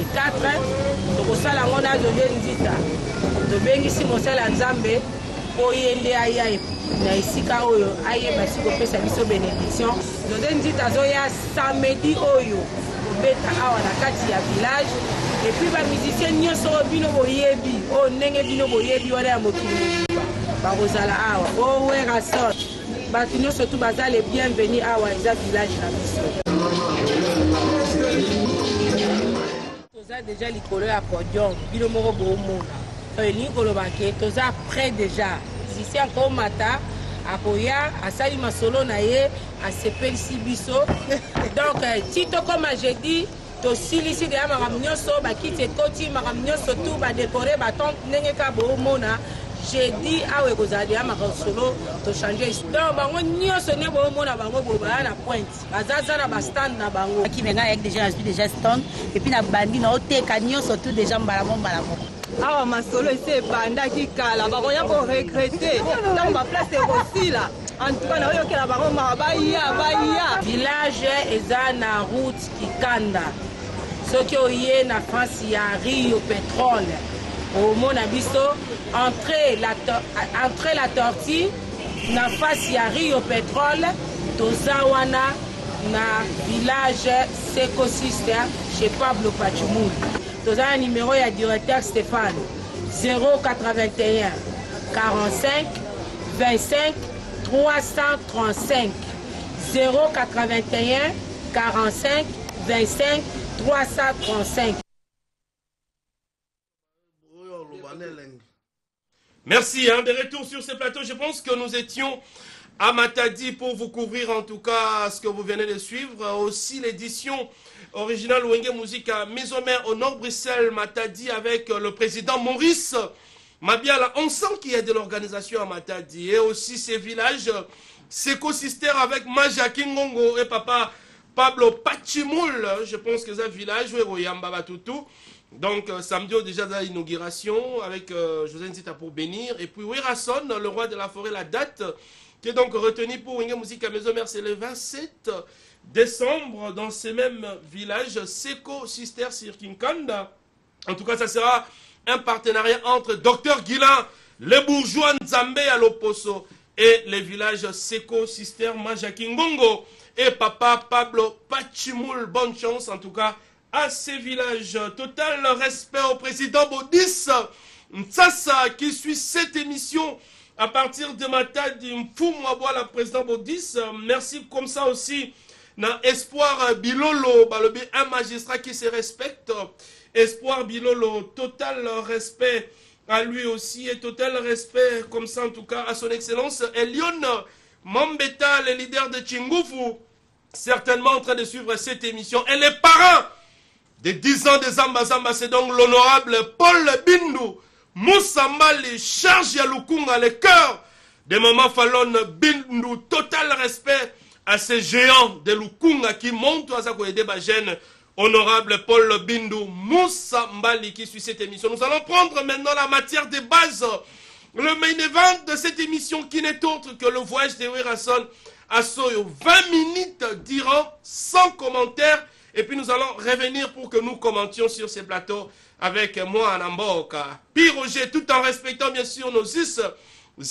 4 tokosala yango na José Nzita tobengisi mosala nzambe oye nde aya na esika oyo ayeba si kopesa biso bénédiction. José Nzita azoya samedi oyo kobeta awa na kati ya village et puis bamusicien nyonso bino boyebi oyo ndenge bino boyebi wana ya mokili bakozala awa owera sort bato nyonso tu baza le bienvenu awa eza village na biso. Toza déjà likolo ya podium bino moko boomona elingi koloba ke toza prêt déjà musicien akomata akoya asali masolo na ye asepelisi biso donc ti tokoma jeudi tosilisi deya makambo nyonso bakiti ekoti makambo nyonso tu badekore batente ndenge ka boomona jeudi awa ekozala deya makambo solo tochange donc bango nyonso nde boomona bango bobaya na pointe bazaza na bastand na bango akibenga avec déjà azwi déjà stand epuis na bandi na oteka nyonso tu déjà mbalamo awa masolo esi ebandaki kala bakoya koregrete ntango baplace ekosila antuka na oyokela bango maka baya village eza na route kikanda soki oye na France ya Rio Pétrole omona biso entre la tortue na face ya Rio Pétrole toza wana na village Seco Sister chez Pablo Pachumul. Toza un numéro ya directeur Stéphane 081 45 25 335 081 45 25 335. Merci, de retour sur ce plateau. Je pense que nous étions à Matadi pour vous couvrir en tout cas ce que vous venez de suivre. Aussi l'édition originale Wenge Musica Maison Mère au Nord Bruxelles, Matadi avec le président Maurice Mabiala. On sent qu'il y a de l'organisation à Matadi et aussi ces villages, Seco Sister avec Maja Kingongo et papa Pablo Pachimoul. Je pense que c'est un village où il y a Mbabatutu. Donc samedi déjà dans l'inauguration avec José Nzita pour bénir. Et puis Wirason, le roi de la forêt, la date qui est donc retenue pour Wenge Musica Maison Mère, c'est le 27 décembre dans ces mêmes villages, Seco Sister sur Kinkanda. En tout cas, ça sera un partenariat entre Dr Guilain, les bourgeois Nzambe à l'Oposo et les villages Seco Sister Maja Kingongo et papa Pablo Pachimoul. Bonne chance en tout cas à ces villages. Total respect au président Baudis Ntsassa qui suit cette émission à partir de Matadi Mfumwabwa, la président Baudis. Merci comme ça aussi. Dans Espoir Bilolo, un magistrat qui se respecte. Espoir Bilolo, total respect à lui aussi et total respect comme ça en tout cas à son excellence Elion Mambeta, le leader de Chingufu, certainement en train de suivre cette émission. Et les parents des 10 ans de Zamba Zamba, c'est donc l'honorable Paul Bindu Moussambali, charge à Lukunga, le cœur de Maman Fallon Bindu, total respect à ces géants de Lukunga qui montent à Zakoyede Bajen, honorable Paul Bindu Moussa Mbali qui suit cette émission. Nous allons prendre maintenant la matière de base, le main event de cette émission qui n'est autre que le voyage de Wirason à Soyo. 20 minutes diront sans commentaire et puis nous allons revenir pour que nous commentions sur ces plateaux avec moi Anamboka. Puis Roger, tout en respectant bien sûr nos us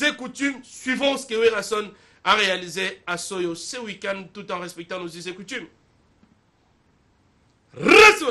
et coutumes, suivons ce que Wirason a réalisé à Soyo ce week-end tout en respectant nos us et coutumes. Restez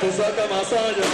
Tusaka Masaya.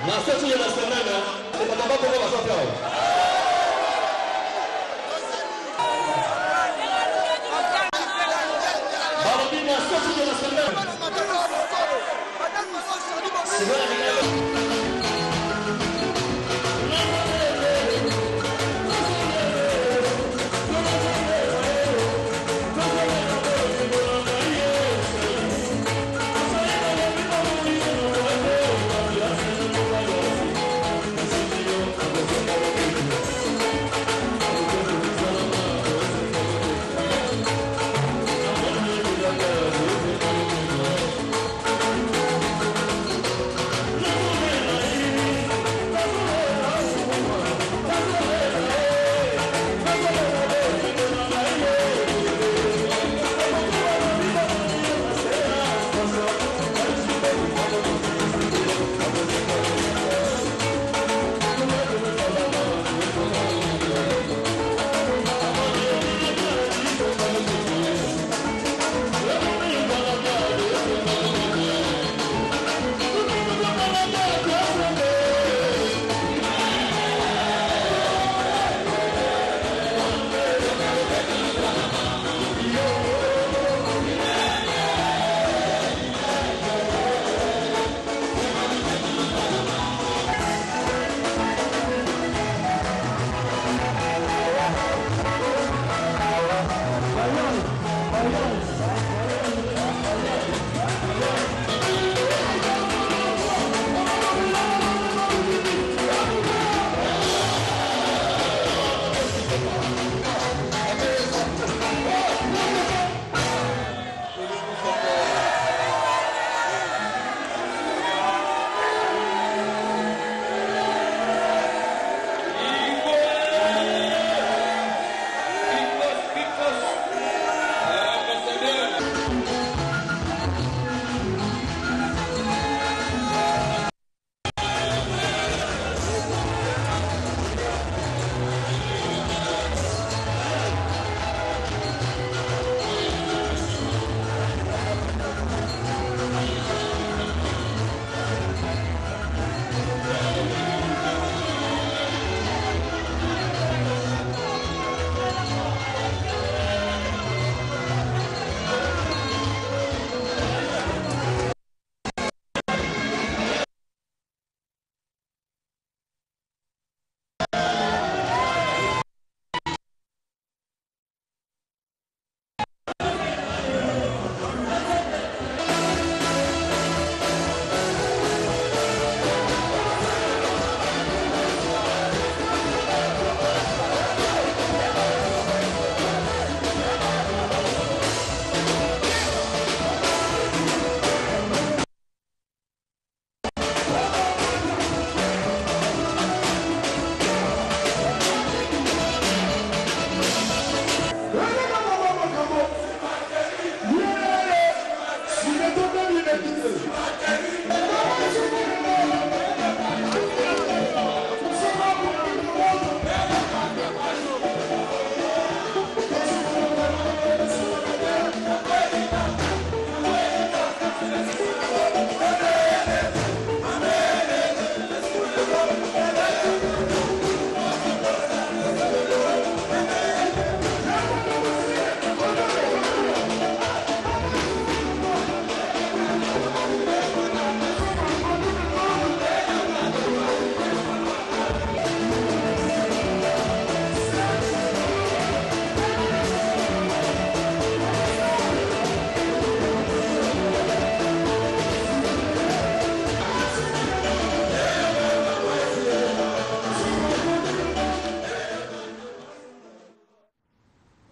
Nasoti ya nasemena, c'est pas pour la sortir. Balobi nasoti ya nasemena.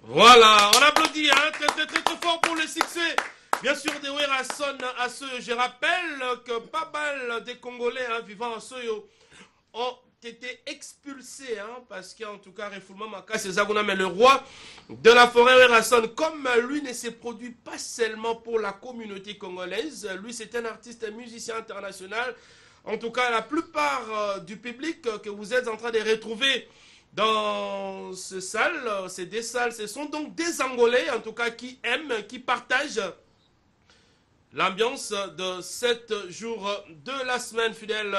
Voilà, on applaudit hein, très fort pour le succès. Bien sûr, de Werason à ceux, je rappelle que pas mal des Congolais hein, vivant à Soyo ont été expulsés, hein, parce qu'en tout cas, refoulement Maka, c'est Zaguna, mais le roi de la forêt Werason, comme lui ne se produit pas seulement pour la communauté congolaise, lui c'est un artiste, un musicien international. En tout cas, la plupart du public que vous êtes en train de retrouver dans ces salles, c'est des salles, ce sont donc des Angolais, en tout cas, qui aiment, qui partagent l'ambiance de 7 jours de la semaine, fidèle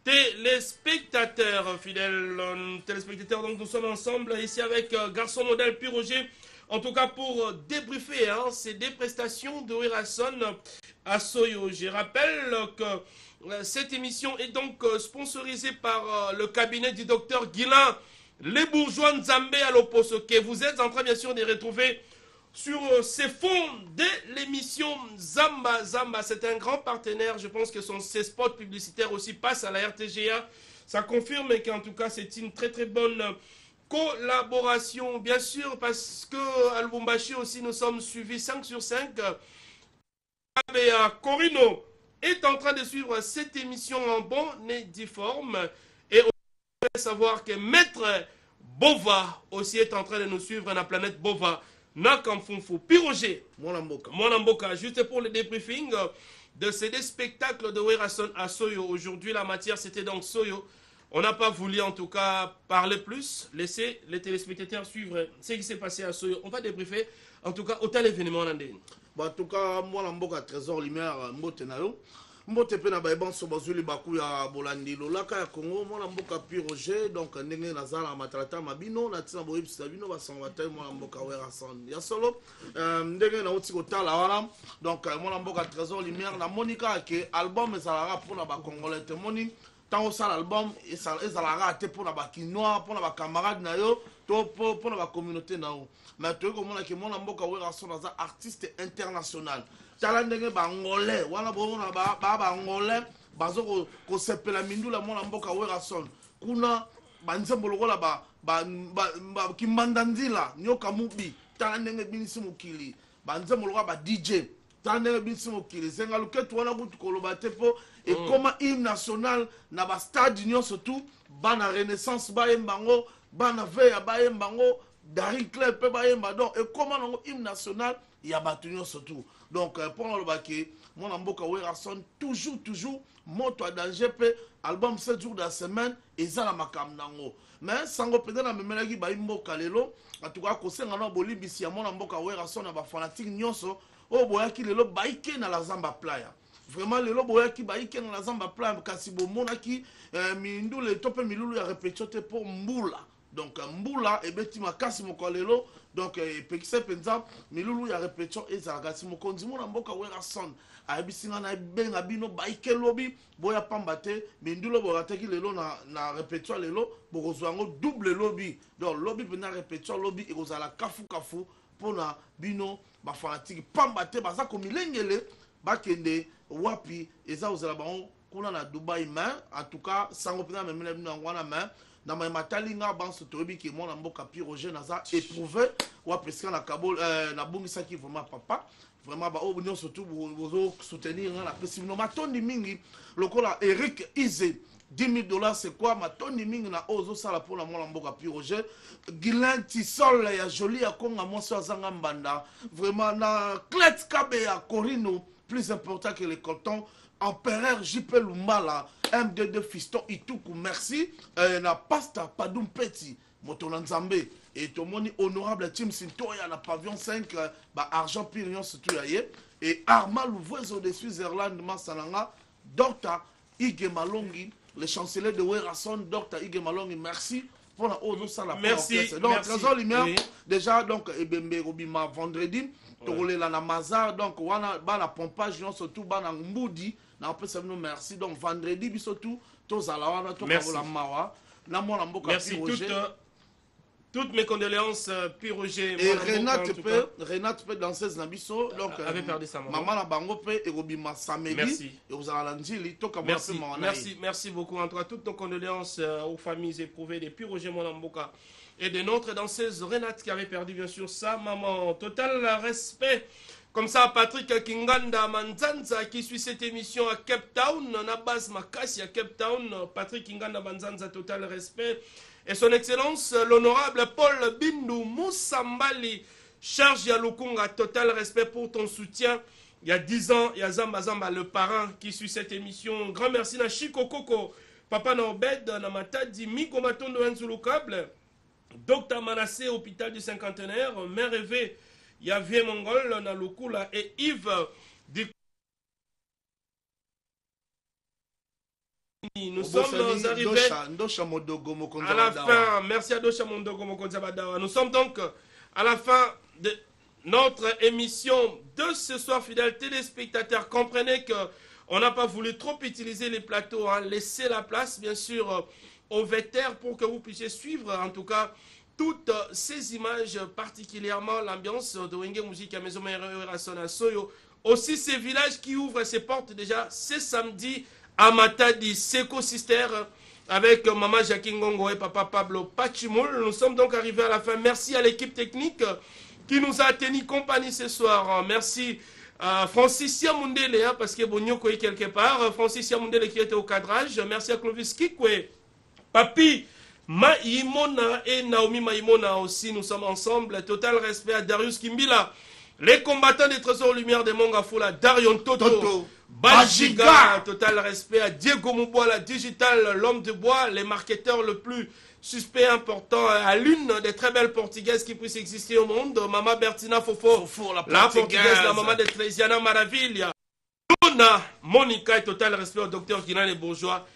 téléspectateurs, fidèles téléspectateurs, donc nous sommes ensemble ici avec Garçon Modèle puis Roger, en tout cas pour débriefer ces des prestations de Werason à Soyo. Je rappelle que cette émission est donc sponsorisée par le cabinet du docteur Guilain, les bourgeois Nzambé à l'Oposo, que vous êtes en train bien sûr de retrouver sur ces fonds de l'émission Zamba Zamba. C'est un grand partenaire, je pense que ses spots publicitaires aussi passent à la RTGA. Ça confirme qu'en tout cas c'est une très très bonne collaboration, bien sûr, parce que à Lubumbashi aussi nous sommes suivis 5 sur 5. Corino est en train de suivre cette émission en bonne et due forme. Et on peut savoir que Maître Bova aussi est en train de nous suivre dans la planète Bova. Nakamfunfu. Puis Roger, Monamboka, juste pour le débriefing de ces deux spectacles de Werason à Soyo. Aujourd'hui, la matière, c'était donc Soyo. On n'a pas voulu, en tout cas, parler plus, laisser les téléspectateurs suivre ce qui s'est passé à Soyo. On va débriefer, en tout cas, autant l'événement en Andine. En tout cas, Monamboka, Trésor Lumière, Mbotenalo. Mbote pe na baeban so bazuli baku ya bolandi lolaka ya Congo mwana mboka puis Roger donc ndenge nazala matrata mabino na tina boyebisa bino basangata mwana mboka Werason ya solo ndenge na oti kotala wana donc mwana mboka Trésor Lumière na monika ke album ezalaka pour na ba congolais te moni tant ça l'album ezalaka te pour na ba kinois pour na ba camarades na yo to pour na ba communauté na yo mais to ko mona ke mwana mboka Werason za artiste international tala ndenge bangolais wana bona ba ngolais bazo ko sepela mindula mwana mboka Werason kuna banzembo lokola ba kimbandandila nyoka mubi tala ndenge binisi mukili banzembo lokola ba DJ tala ndenge binisi mukili zenga luketu wana kutu koloba tepo et comment hymne national na ba stade union surtout bana renaissance ba yembango bana veya ba yembango Dari Club pe ba yemba donc et comment nango hymne national ya batunyo surtout. Donc pour le baquet, mon mboka Werason toujours moto à danger pe album 7 jours de la semaine et ça la makam nango. Mais sango peda na memelaki ba mboka lelo en tout cas ko senga na bolibisi ya mon mboka Werason na ba fanatique nyonso o boyaki lelo baike na la Zamba Playa. Vraiment lelo boyaki baike na la Zamba Playa kasi bo monaki mindu le tope milulu ya répétition te pour mbula. Donc mbula et beti makasi mokolelo donc pekise penza milulu ya répétition ezalaka si mokonzi mona mboka Werason abisinga na benga bino baike lobi boya pamba te mindulo borateki lelo na répétition lelo bokozwa ngo double lobi donc lobi pena répétition lobi ekozala kafu pona bino ba fanatique pamba te baza ko milengele bakende wapi eza ozala bango kuna na Dubai mais en tout cas sango pena memela bino ngwana mais na matalinga banso tobi ki mona mboka puis Roger naza éprouvé wa presque na kabol na bungisa ki vraiment papa vraiment ba obunyo surtout bozo soutenir na pesi no matondi mingi lokola Eric Ize $10 000 c'est quoi matondi mingi na ozo sala pour la mona mboka puis Roger Guilain Tisol ya joli ya konga monso azanga mbanda vraiment na Clet Kabe ya Corino plus important que les cotons Empereur JP Lumbala MD2 Fiston Ituku merci na pasta Padoum Petit Motola Nzambe et tomoni honorable Tim Sintoya na pavillon 5 ba argent pirion surtout yaye et Arma Louvoiseau de Switzerland Masalanga Dr Ige Malongi le chancelier de Werason Dr Ige Malongi merci pour la haute sala merci donc Trésor Lumière déjà donc Ebembe Robima vendredi tolé la Mazar donc wana bana pompage surtout bana Mbudi na pesa nous merci donc vendredi bisotu tozala wana to la mawa na mona mboka merci toutes mes condoléances puis Roger et Renate peut danseuse na biso donc avait perdu sa maman na bango pe et robima samedi et vous allez landili to ka merci beaucoup en tout cas toutes nos condoléances aux familles éprouvées des puis Roger Monamboka et de notre danseuse Renate qui avait perdu bien sûr sa maman. Total respect comme ça Patrick Kinganda Manzanza qui suit cette émission à Cape Town na base Makasi à Cape Town. Patrick Kinganda Manzanza, total respect. Et son excellence l'honorable Paul Bindu Moussambali charge ya Lukunga, total respect pour ton soutien. Il y a 10 ans, il y a Zamba Zamba le parrain qui suit cette émission. Grand merci na Chico Coco, Papa Norbed na Matadi Miko Matondo Nzulukable, Docteur Manassé hôpital du cinquantenaire, Mère Rêvé, il y a Vieux Mongol na Lukula et Yves du Nous sommes arrivés à la fin. Merci à Dosha Mondogo Mokonzabadawa. Nous sommes donc à la fin de notre émission de ce soir, fidèles téléspectateurs. Comprenez qu'on n'a pas voulu trop utiliser les plateaux. Hein. Laissez la place, bien sûr, aux vétères pour que vous puissiez suivre, en tout cas, toutes ces images, particulièrement l'ambiance de Wenge Musique à Maison Mère Soyo. Aussi ces villages qui ouvrent ses portes déjà ce samedi à Matadi, Seko Sister, avec Maman Jackie Ngongo et Papa Pablo Pachimoul. Nous sommes donc arrivés à la fin. Merci à l'équipe technique qui nous a tenu compagnie ce soir. Merci à Francis Yamundele, parce que Bonyoko est quelque part. Francis Yamundele qui était au cadrage. Merci à Clovis Kikwe, Papi Maïmona et Naomi Maïmona aussi. Nous sommes ensemble. Total respect à Darius Kimbila. Les combattants des trésors lumière de Mongafula, Darion Toto, Bajiga. Total respect à Diego Moubois, la digital, l'homme de bois, les marketeurs le plus suspect important, à l'une des très belles portugaises qui puissent exister au monde, Mama Bertina Fofo, la portugaise, la maman de Trésiana Maravilha. Luna, Monica et total respect au docteur Guinan et Bourgeois